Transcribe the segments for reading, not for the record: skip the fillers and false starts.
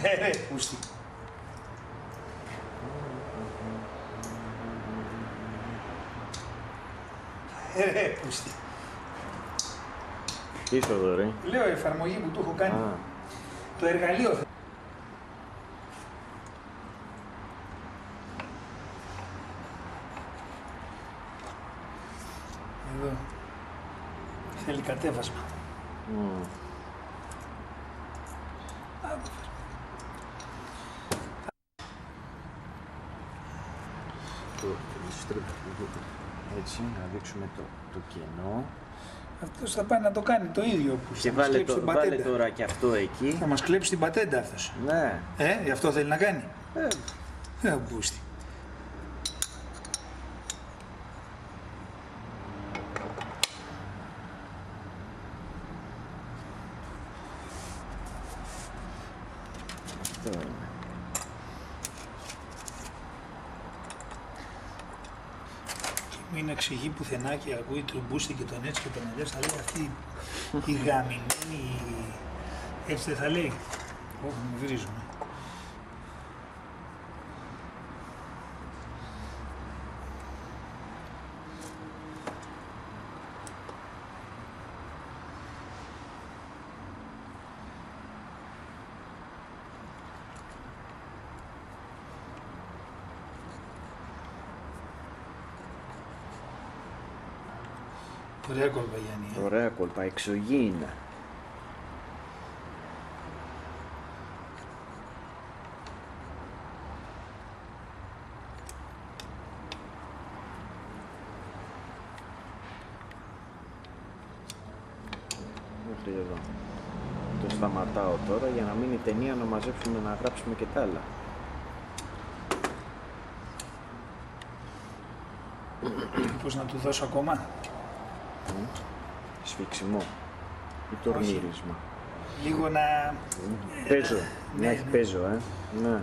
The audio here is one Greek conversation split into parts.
Ρε, πούστη. Ρε, πούστη. Τι είσαι εδώ, ρε? Λέω εφαρμογή που του έχω κάνει. Το εργαλείο. Εδώ. Θέλει κατέβασμα. Έτσι, να δείξουμε το κενό. Αυτός θα πάει να το κάνει το ίδιο που Και βάλε τώρα και αυτό εκεί. Θα μας κλέψει την πατέντα αυτός. Ναι. Γι' αυτό θέλει να κάνει. Μπούστη. Αυτό είναι. Μην εξηγεί πουθενά και ακούει τον Μπούστη και τον έτσι και τον αλλιώς, θα λέει αυτή η γαμημένη, έτσι δεν θα λέει. Όχι, μου βρίζουν. Ωραία κόλπα, Γιάννη. Ωραία κόλπα, εξωγήινα. Μέχρι εδώ. Το σταματάω τώρα για να μείνει η ταινία, να μαζέψουμε, να γράψουμε και τα άλλα. Πώς να του δώσω ακόμα. Σφίξιμο ή τορνίρισμα. Λίγο να... Παίζω, ναι, παίζω, ναι.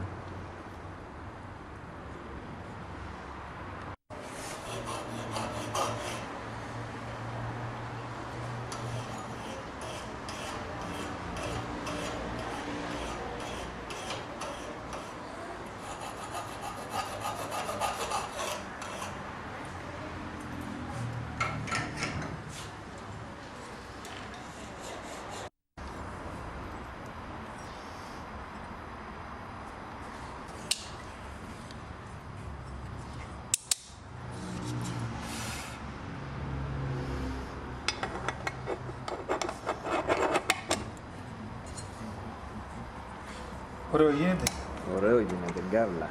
Ωραίο γίνεται. Ωραίο γίνεται, γκάβλα.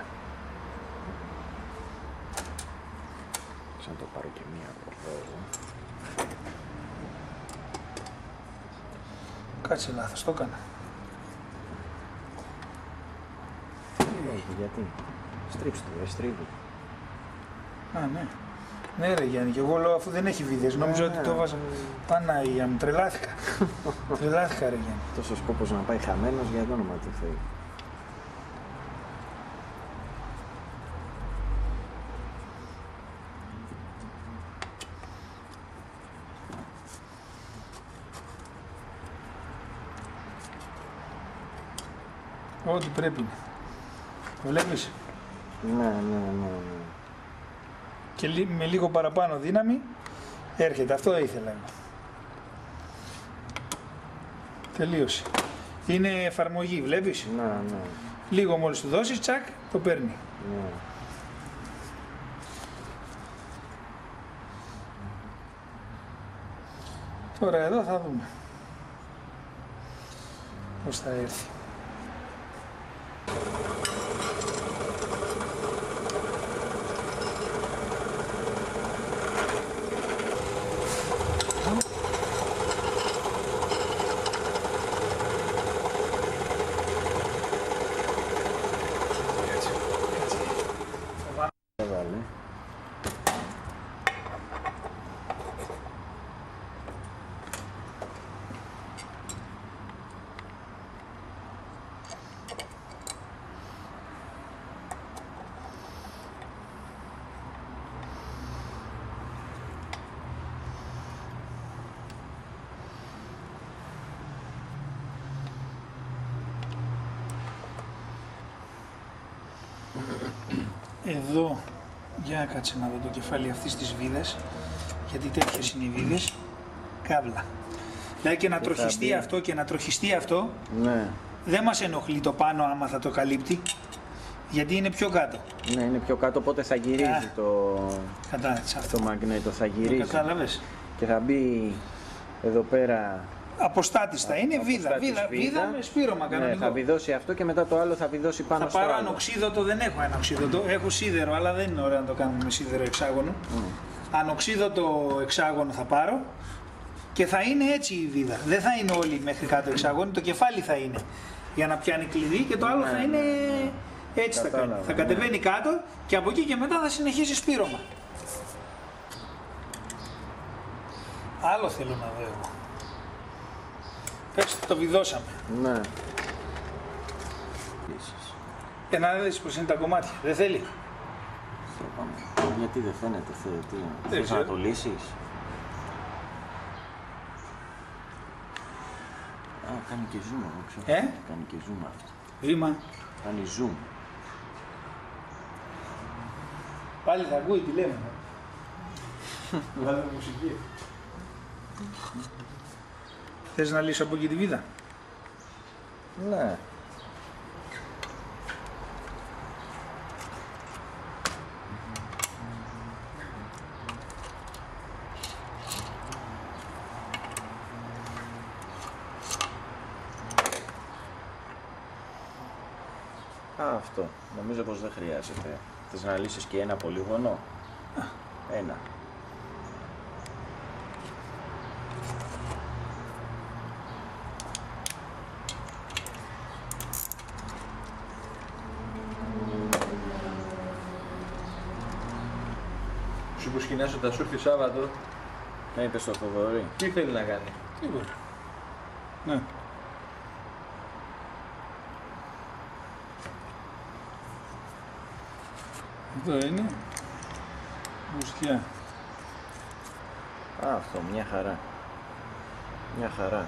Σαν το πάρω και μία από εδώ. Κάτσε, λάθος, το έκανα. Όχι, γιατί. Στρίψτε το, στρίβει. Ναι. Ναι ρε Γιάννη, και εγώ λέω αφού δεν έχει βίδες, νόμιζα ότι το βάζα. Παναγία μου, τρελάθηκα. Τρελάθηκα ρε Γιάννη. Αυτός ο σκόπος να πάει χαμένος για το όνομα του Θεού. Ό,τι πρέπει. Βλέπεις. Ναι. Και με λίγο παραπάνω δύναμη έρχεται. Αυτό ήθελα εγώ. Τελείωσε. Είναι εφαρμογή, βλέπεις. Ναι. Λίγο μόλις του δώσεις, τσακ, το παίρνει. Ναι. Τώρα εδώ θα δούμε πώς θα έρθει. Εδώ, για κάτσε να δω το κεφάλι αυτής της βίδας, γιατί τέτοιες είναι οι βίδες, κάβλα. Δηλαδή και να τροχιστεί αυτό και να τροχιστεί αυτό, Ναι. δεν μας ενοχλεί το πάνω άμα θα το καλύπτει, γιατί είναι πιο κάτω. Ναι, είναι πιο κάτω, οπότε θα γυρίζει Κατάλαβες αυτό. το μαγνήτο, θα Το γυρίζει. κατάλαβες. Και θα μπει εδώ πέρα. Αποστάτης θα είναι βίδα, αποστάτης βίδα με σπήρωμα Ναι, κανονικό. θα βιδώσει αυτό και μετά το άλλο θα βιδώσει πάνω Θα στο πάρω άλλο. ανοξίδωτο, δεν έχω ανοξίδωτο, έχω σίδερο, αλλά δεν είναι ωραίο να το κάνουμε με σίδερο εξάγωνο. Ανοξίδωτο εξάγωνο θα πάρω και θα είναι έτσι η βίδα. Δεν θα είναι όλη μέχρι κάτω εξάγωνη, το κεφάλι θα είναι για να πιάνει κλειδί και το άλλο θα είναι έτσι θα κάνει. Κατάλαβα, Θα κατεβαίνει κάτω και από εκεί και μετά θα συνεχίσει σπήρωμα. Άλλο θέλω να δω εγώ. Πες, το βιδώσαμε. Ναι. Και να δεις πως είναι τα κομμάτια. Δεν θέλει. Γιατί δεν φαίνεται, Δεν θες να ξέρω. το λύσεις. Α, κάνει και zoom, εγώ ξέρω. Κάνει και zoom αυτό. Βήμα. Κάνει zoom. Πάλι θα ακούει τι λέμε. Βάλε μουσική. Θες να λύσω από εκεί τη βίδα. Ναι. Α, αυτό. Νομίζω πως δεν χρειάζεται. Θες να λύσεις και ένα πολύγωνο. Ένα. Σου υποσκηνιάσω τα σου έρθει Σάββατο, Να είπες στο Θοδωρή. τι θέλει να κάνει. Τίποτα. Ναι. Αυτό είναι. Μουστιά. Α, αυτό. Μια χαρά. Μια χαρά.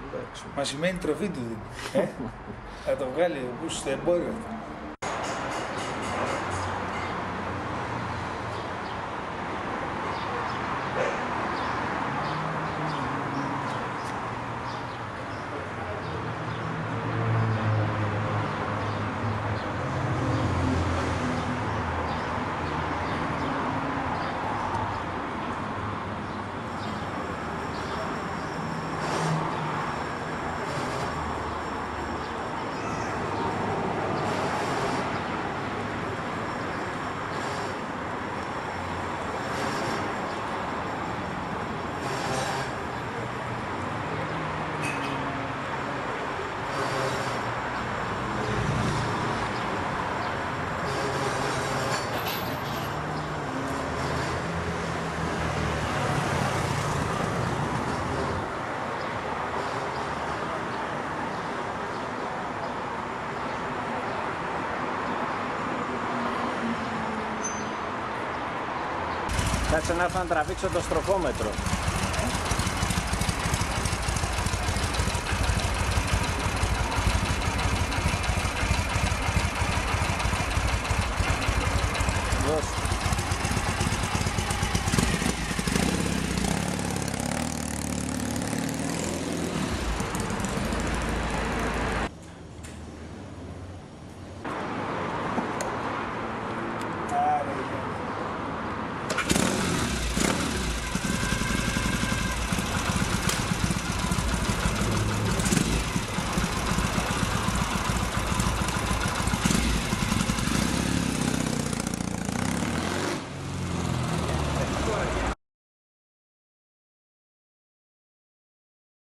Εντάξει. Μα σημαίνει τροφή του δίνει. Θα το βγάλει ο Μπούς στο εμπόριο. Κάτσε να έρθω να τραβήξω το στροφόμετρο.